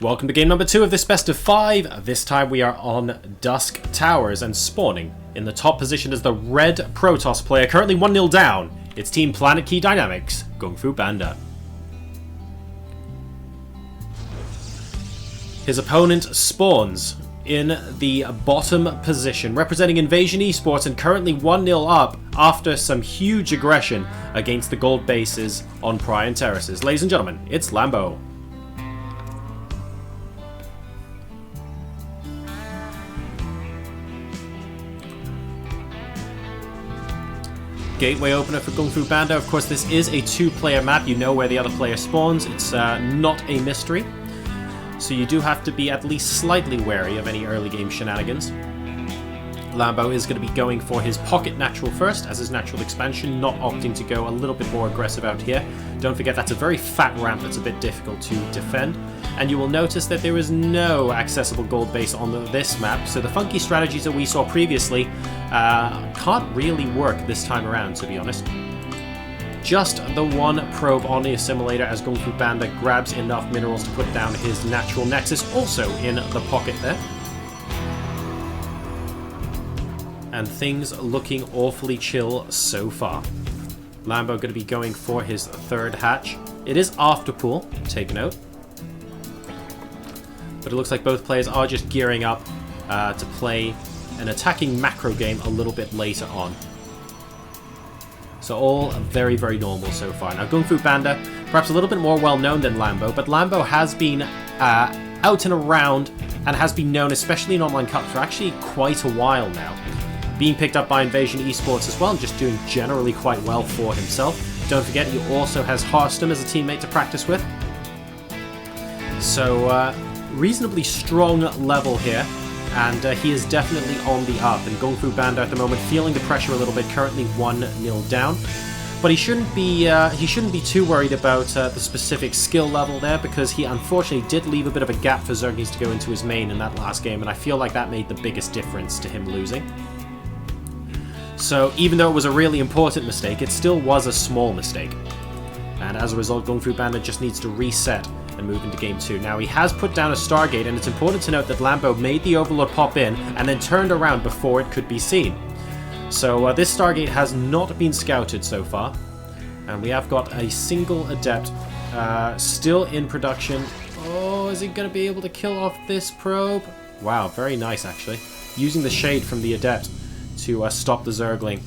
Welcome to game number 2 of this best of 5. This time we are on Dusk Towers and spawning in the top position is the red Protoss player, currently 1-0 down. It's Team PlanetKey Dynamics GunGFuBanDa. His opponent spawns in the bottom position, representing Invasion eSports and currently 1-0 up after some huge aggression against the gold bases on Prime Terraces. Ladies and gentlemen, it's Lambo. Gateway opener for GunGFuBanDa. Of course, this is a 2-player map. You know where the other player spawns. It's not a mystery. So you do have to be at least slightly wary of any early game shenanigans. Lambo is going to be going for his pocket natural first as his natural expansion, not opting to go a little bit more aggressive out here. Don't forget that's a very fat ramp that's a bit difficult to defend. And you will notice that there is no accessible gold base on this map, so the funky strategies that we saw previously can't really work this time around, to be honest. Just the one probe on the assimilator as GunGFuBanDa grabs enough minerals to put down his natural nexus, also in the pocket there. And things looking awfully chill so far. Lambo going to be going for his third hatch. It is after pool, take note. But it looks like both players are just gearing up to play an attacking macro game a little bit later on. So all very, very normal so far. Now GunGFuBanDa, perhaps a little bit more well-known than Lambo, but Lambo has been out and around and has been known, especially in online cups, for actually quite a while now. Being picked up by Invasion eSports as well, and just doing generally quite well for himself. Don't forget, he also has Harstom as a teammate to practice with. So, reasonably strong level here, and he is definitely on the up. And GunGFuBanDa at the moment feeling the pressure a little bit, currently 1-0 down. But he shouldn't be too worried about the specific skill level there, because he unfortunately did leave a bit of a gap for Zerglings to go into his main in that last game, and I feel like that made the biggest difference to him losing. So even though it was a really important mistake, it still was a small mistake. And as a result, GunGFuBanDa just needs to reset and move into game 2. Now he has put down a Stargate, and it's important to note that Lambo made the Overlord pop in and then turned around before it could be seen. So this Stargate has not been scouted so far, and we have got a single Adept still in production. Oh, is he going to be able to kill off this probe? Wow, very nice actually. Using the shade from the Adept to stop the Zergling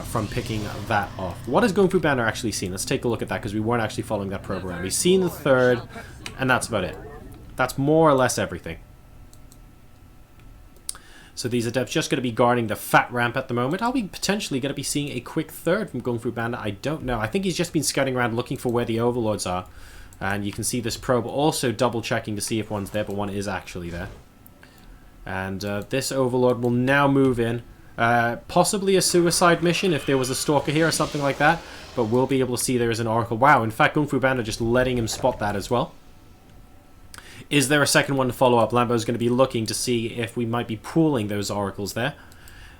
from picking that off. What has GunGFuBanDa actually seen? Let's take a look at that, because we weren't actually following that probe around. We've seen the third, and that's about it. That's more or less everything. So these Adepts just going to be guarding the fat ramp at the moment. Are we potentially going to be seeing a quick third from GunGFuBanDa? I don't know. I think he's just been scouting around looking for where the Overlords are. And you can see this probe also double checking to see if one's there, but one is actually there. And this Overlord will now move in. Possibly a suicide mission if there was a stalker here or something like that, but we'll be able to see there is an Oracle. Wow, in fact GunGFuBanDa just letting him spot that as well. Is there a second one to follow up? Lambo's going to be looking to see if we might be pooling those Oracles there,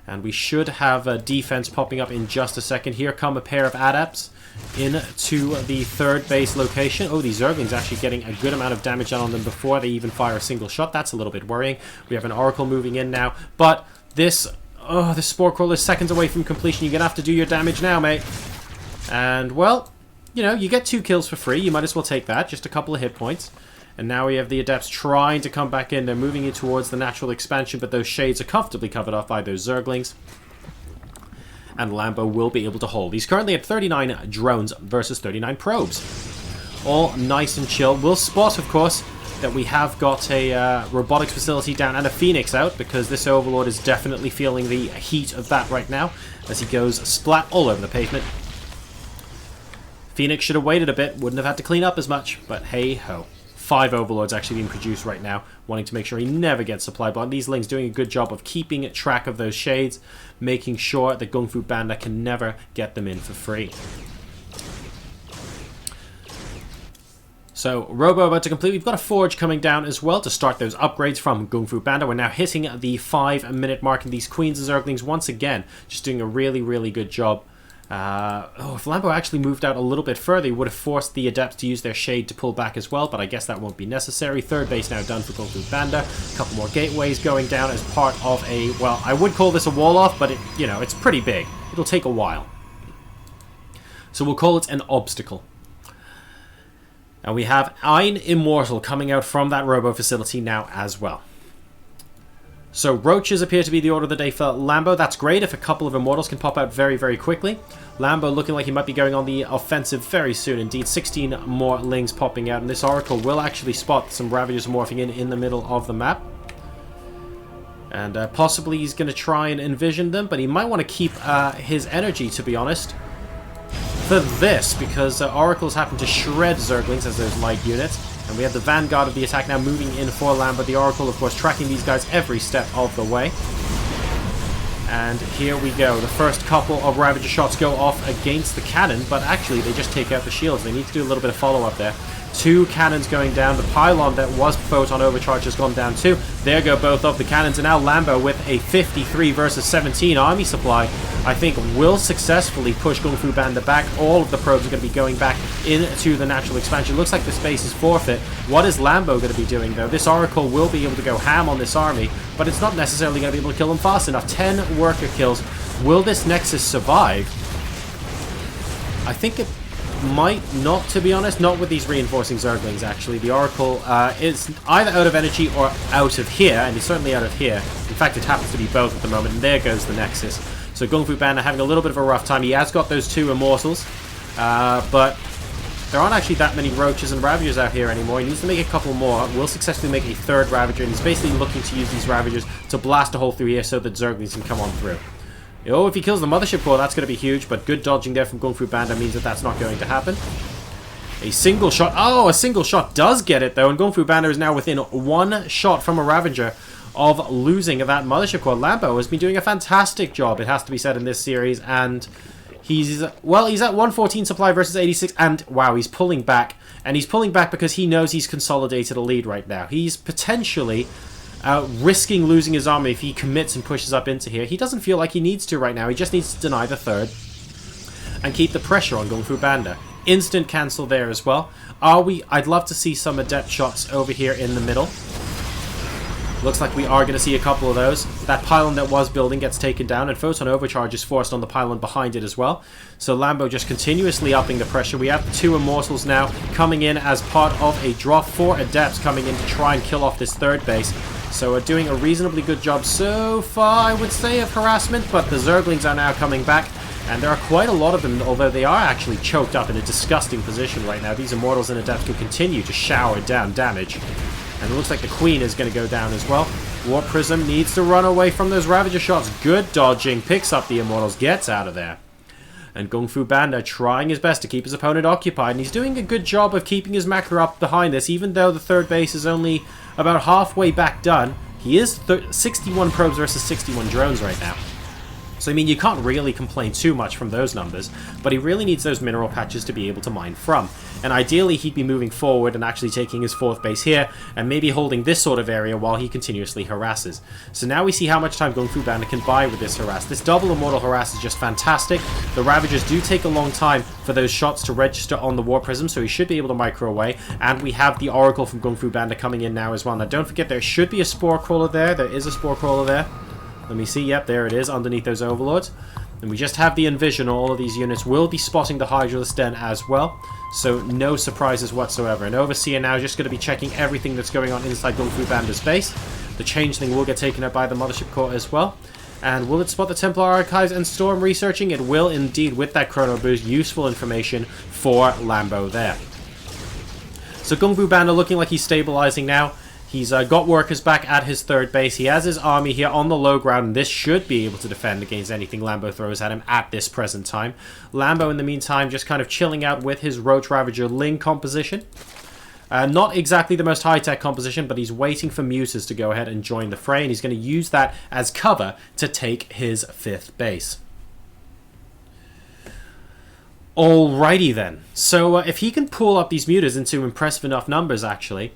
and we should have a defense popping up in just a second. Here come a pair of Adepts into the third base location. Oh, these Zerglings actually getting a good amount of damage on them before they even fire a single shot. That's a little bit worrying. We have an Oracle moving in now, but this the Spore Crawler is seconds away from completion. You're going to have to do your damage now, mate. And, well, you know, you get 2 kills for free. You might as well take that. Just a couple of hit points. And now we have the Adepts trying to come back in. They're moving in towards the natural expansion, but those shades are comfortably covered off by those Zerglings. And Lambo will be able to hold. He's currently at 39 drones versus 39 probes. All nice and chill. We'll spot, of course, that we have got a robotics facility down and a Phoenix out, because this Overlord is definitely feeling the heat of that right now as he goes splat all over the pavement. Phoenix should have waited a bit, wouldn't have had to clean up as much, but hey ho. 5 Overlords actually being produced right now, wanting to make sure he never gets supply blocked. These Lings doing a good job of keeping track of those shades, making sure that GunGFuBanDa can never get them in for free. So, Robo about to complete. We've got a Forge coming down as well to start those upgrades from GunGFuBanDa. We're now hitting the 5-minute mark, and these Queens and Zerglings once again just doing a really, really good job If Lambo actually moved out a little bit further, he would have forced the Adepts to use their shade to pull back as well, but I guess that won't be necessary. Third base now done for GunGFuBanDa. A couple more gateways going down as part of a, well, I would call this a wall-off, but it's pretty big. It'll take a while. So we'll call it an obstacle. And we have Ein Immortal coming out from that robo facility now as well. So roaches appear to be the order of the day for Lambo. That's great if a couple of Immortals can pop out very, very quickly. Lambo looking like he might be going on the offensive very soon indeed. 16 more Lings popping out, and this Oracle will actually spot some Ravagers morphing in the middle of the map. And possibly he's going to try and envision them, but he might want to keep his energy, to be honest, for this, because Oracles happen to shred Zerglings as those light units. And we have the vanguard of the attack now moving in for Lambo. The Oracle, of course, tracking these guys every step of the way. And here we go. The first couple of Ravager shots go off against the cannon, but actually they just take out the shields. They need to do a little bit of follow-up there. 2 cannons going down. The pylon that was Photon Overcharge has gone down too. There go both of the cannons. And now Lambo with a 53 versus 17 army supply, I think will successfully push GunGFuBanDa back. All of the probes are going to be going back into the natural expansion. Looks like the space is forfeit. What is Lambo going to be doing though? This Oracle will be able to go ham on this army, but it's not necessarily going to be able to kill them fast enough. 10 worker kills. Will this Nexus survive? I think it might not, to be honest. Not with these reinforcing Zerglings, actually. The Oracle is either out of energy or out of here, and he's certainly out of here. In fact, it happens to be both at the moment, and there goes the Nexus. So GunGFuBanDa having a little bit of a rough time. He has got those 2 Immortals, but there aren't actually that many Roaches and Ravagers out here anymore. He needs to make a couple more. Will successfully make a 3rd Ravager, and he's basically looking to use these Ravagers to blast a hole through here so that Zerglings can come on through. Oh, if he kills the Mothership Core, that's going to be huge, but good dodging there from GunGFuBanDa means that that's not going to happen. A single shot. Oh, a single shot does get it, though, and GunGFuBanDa is now within 1 shot from a Ravager of losing that Mothership Core. Lambo has been doing a fantastic job, it has to be said, in this series, and he's at 114 supply versus 86, and wow, he's pulling back. And he's pulling back because he knows he's consolidated a lead right now. He's potentially risking losing his army if he commits and pushes up into here. He doesn't feel like he needs to right now. He just needs to deny the 3rd and keep the pressure on GunGFuBanDa. Instant cancel there as well. I'd love to see some Adept shots over here in the middle. Looks like we are going to see a couple of those. That pylon that was building gets taken down, and Photon Overcharge is forced on the pylon behind it as well. So Lambo just continuously upping the pressure. We have the 2 Immortals now coming in as part of a draw. 4 Adepts coming in to try and kill off this 3rd base. So doing a reasonably good job so far, I would say, of harassment, but the Zerglings are now coming back, and there are quite a lot of them, although they are actually choked up in a disgusting position right now. These Immortals and Adepts can continue to shower down damage. And it looks like the Queen is going to go down as well. Warp Prism needs to run away from those Ravager shots. Good dodging. Picks up the Immortals. Gets out of there. And GunGFuBanDa trying his best to keep his opponent occupied. And he's doing a good job of keeping his macro up behind this. Even though the 3rd base is only about halfway back done. He is 61 probes versus 61 drones right now. So, I mean, you can't really complain too much from those numbers, but he really needs those mineral patches to be able to mine from. And ideally, he'd be moving forward and actually taking his 4th base here, and maybe holding this sort of area while he continuously harasses. So now we see how much time GunGFuBanDa can buy with this harass. This double Immortal harass is just fantastic. The Ravagers do take a long time for those shots to register on the Warp Prism, so he should be able to micro away. And we have the Oracle from GunGFuBanDa coming in now as well. Now, don't forget, there should be a Spore Crawler there. There is a Spore Crawler there. Let me see. Yep, there it is, underneath those Overlords. And we just have the Envision. All of these units will be spotting the Hydralisk Den as well. So no surprises whatsoever. And Overseer now just going to be checking everything that's going on inside GunGFuBanDa's base. The Changeling will get taken out by the Mothership Core as well. And will it spot the Templar Archives and Storm researching? It will indeed, with that Chrono Boost. Useful information for Lambo there. So GunGFuBanDa looking like he's stabilizing now. He's got workers back at his 3rd base. He has his army here on the low ground, and this should be able to defend against anything Lambo throws at him at this present time. Lambo, in the meantime, just kind of chilling out with his Roach Ravager Ling composition. Not exactly the most high-tech composition, but he's waiting for Muses to go ahead and join the fray, and he's going to use that as cover to take his 5th base. Alrighty then. So if he can pull up these Mutas into impressive enough numbers, actually...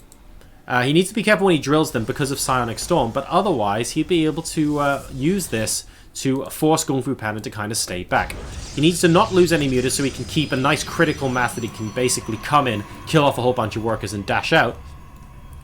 he needs to be careful when he drills them because of Psionic Storm, but otherwise he'd be able to use this to force GunGFuBanDa to kind of stay back. He needs to not lose any mutas so he can keep a nice critical mass that he can basically come in, kill off a whole bunch of workers and dash out.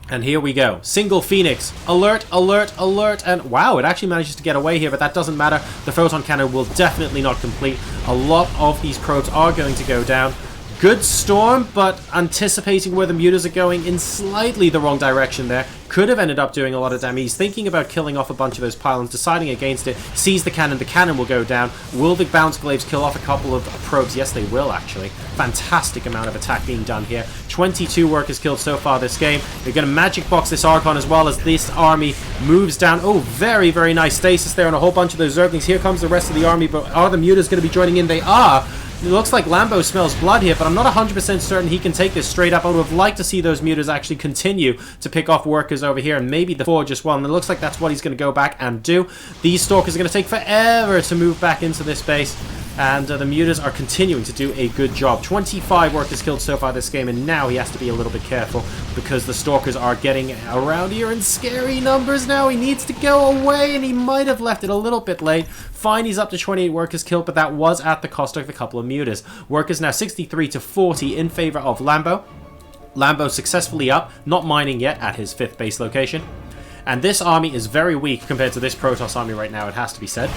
And here we go. Single Phoenix. Alert, alert, alert. And wow, it actually manages to get away here, but that doesn't matter. The photon cannon will definitely not complete. A lot of these probes are going to go down. Good storm, but anticipating where the mutas are going in slightly the wrong direction there. Could have ended up doing a lot of damage. He's thinking about killing off a bunch of those pylons, deciding against it. Sees the cannon will go down. Will the bounce glaives kill off a couple of probes? Yes, they will, actually. Fantastic amount of attack being done here. 22 workers killed so far this game. They're going to magic box this Archon as well as this army moves down. Oh, very, very nice stasis there on a whole bunch of those Zerglings. Here comes the rest of the army, but are the mutas going to be joining in? They are. It looks like Lambo smells blood here, but I'm not 100% certain he can take this straight up. I would have liked to see those mutas actually continue to pick off workers over here, and maybe the Forge as well, and it looks like that's what he's going to go back and do. These Stalkers are going to take forever to move back into this base, and the mutas are continuing to do a good job. 25 workers killed so far this game, and now he has to be a little bit careful because the Stalkers are getting around here in scary numbers now. He needs to go away, and he might have left it a little bit late. Fine, he's up to 28 workers killed, but that was at the cost of a couple of mutas. Workers now 63 to 40 in favor of Lambo. Lambo successfully up, not mining yet at his 5th base location. And this army is very weak compared to this Protoss army right now, it has to be said.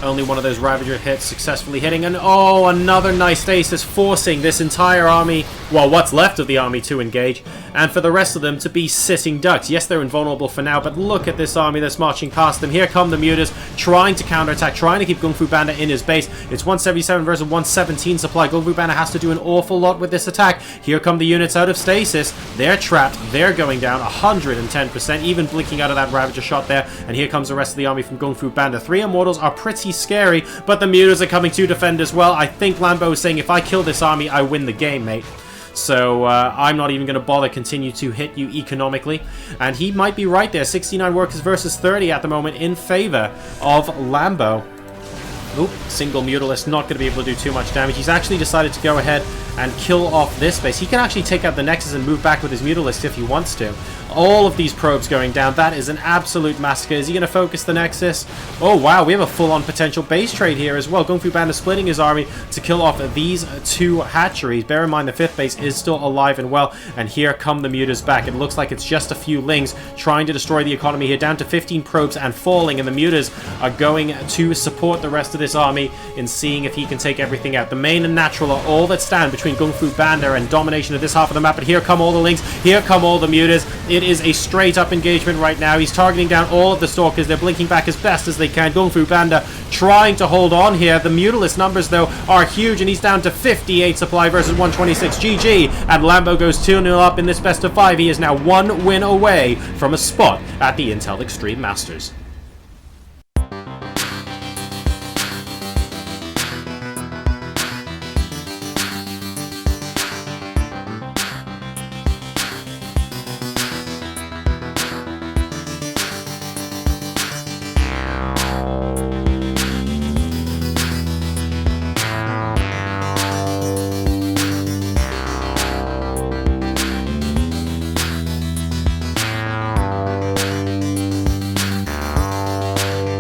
Only one of those Ravager hits successfully hitting, and oh, another nice stasis, forcing this entire army, well, what's left of the army to engage, and for the rest of them to be sitting ducks. Yes, they're invulnerable for now, but look at this army that's marching past them. Here come the mutas, trying to counterattack, trying to keep GunGFuBanDa in his base. It's 177 versus 117 supply. GunGFuBanDa has to do an awful lot with this attack. Here come the units out of stasis. They're trapped. They're going down 110%, even blinking out of that Ravager shot there. And here comes the rest of the army from GunGFuBanDa. 3 Immortals are pretty scary, but the mutas are coming to defend as well. I think Lambo is saying, if I kill this army, I win the game, mate. So I'm not even going to bother continue to hit you economically. And he might be right there. 69 workers versus 30 at the moment in favor of Lambo. Oop, single Mutalist, not going to be able to do too much damage. He's actually decided to go ahead and kill off this base. He can actually take out the Nexus and move back with his Mutalist if he wants to. All of these probes going down. That is an absolute massacre. Is he going to focus the Nexus? Oh, wow, we have a full-on potential base trade here as well. GunGFuBanDa splitting his army to kill off these 2 hatcheries. Bear in mind the 5th base is still alive and well. And here come the mutas back. It looks like it's just a few Lings trying to destroy the economy here. Down to 15 probes and falling. And the mutas are going to support the rest of this army in seeing if he can take everything out. The main and natural are all that stand between GunGFuBanDa and domination of this half of the map. But here come all the Lings. Here come all the mutas. It is a straight up engagement right now. He's targeting down all of the Stalkers. They're blinking back as best as they can. GunGFuBanDa trying to hold on here. The Mutalist numbers though are huge, and he's down to 58 supply versus 126. GG, and Lambo goes 2-0 up in this best of 5. He is now 1 win away from a spot at the Intel Extreme Masters.